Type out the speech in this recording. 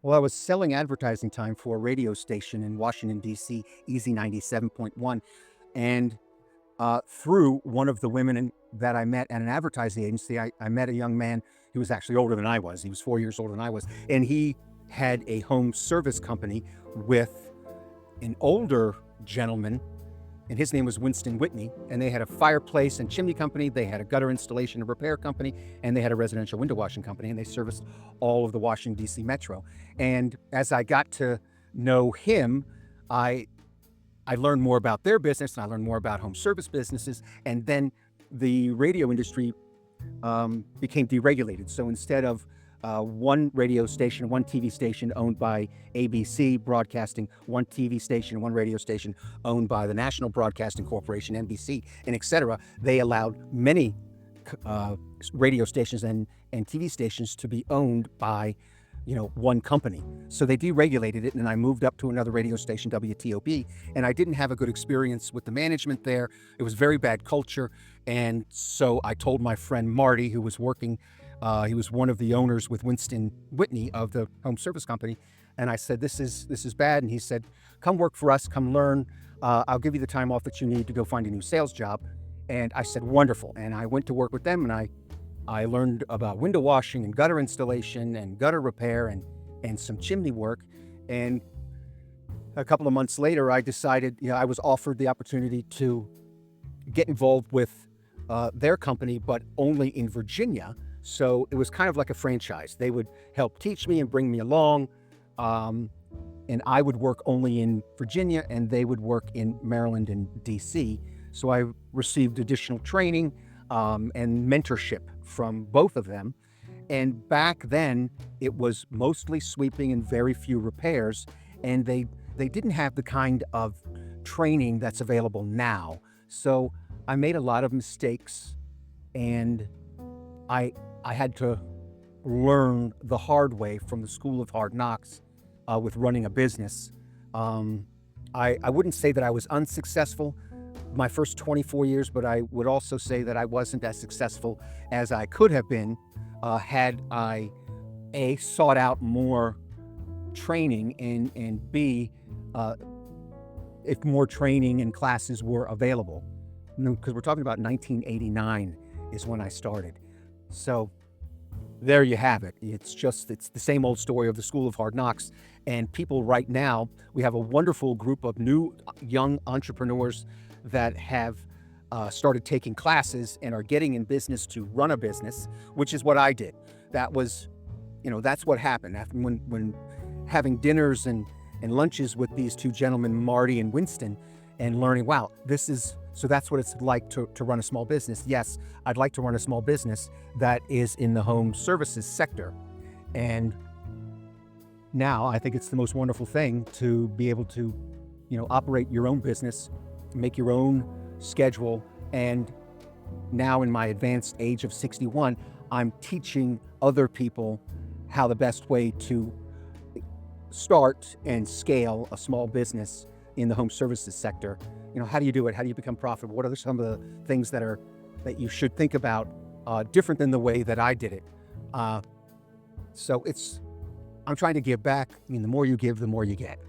Well, I was selling advertising time for a radio station in Washington, D.C., Easy 97.1. And through one of the women that I met at an advertising agency, I met a young man. He was actually older than I was. He was 4 years older than I was. And he had a home service company with an older gentleman, and his name was Winston Whitney. And they had a fireplace and chimney company. They had a gutter installation and repair company, and they had a residential window washing company. And they serviced all of the Washington, D.C. metro. And as I got to know him, I learned more about their business, and I learned more about home service businesses. And then the radio industry became deregulated. So instead of one radio station, one TV station owned by ABC broadcasting, one TV station, one radio station owned by the National Broadcasting Corporation, NBC, and et cetera, they allowed many radio stations and TV stations to be owned by one company. So they deregulated it, and I moved up to another radio station, WTOP, and I didn't have a good experience with the management there. It was very bad culture. And so I told my friend Marty, who was working, he was one of the owners with Winston Whitney of the home service company. And I said, this is bad. And he said, come work for us, come learn. I'll give you the time off that you need to go find a new sales job. And I said, wonderful. And I went to work with them, and I learned about window washing and gutter installation and gutter repair and some chimney work. And a couple of months later, I decided, I was offered the opportunity to get involved with their company, but only in Virginia. So it was kind of like a franchise. They would help teach me and bring me along. And I would work only in Virginia, and they would work in Maryland and DC. So I received additional training and mentorship from both of them. And back then, it was mostly sweeping and very few repairs. And they didn't have the kind of training that's available now. So I made a lot of mistakes, and I had to learn the hard way from the school of hard knocks with running a business. I wouldn't say that I was unsuccessful my first 24 years, but I would also say that I wasn't as successful as I could have been had I, A, sought out more training, and B, if more training and classes were available. Because we're talking about 1989 is when I started. So there you have it. It's the same old story of the school of hard knocks. And people right now, we have a wonderful group of new young entrepreneurs that have started taking classes and are getting in business to run a business, which is what I did. That was, that's what happened. After when having dinners and lunches with these two gentlemen, Marty and Winston, and learning, wow, so that's what it's like to run a small business. Yes, I'd like to run a small business that is in the home services sector. And now I think it's the most wonderful thing to be able to, operate your own business, make your own schedule. And now in my advanced age of 61, I'm teaching other people how the best way to start and scale a small business in the home services sector. How do you do it? How do you become profitable? What are some of the things that you should think about different than the way that I did it? So I'm trying to give back. The more you give, the more you get.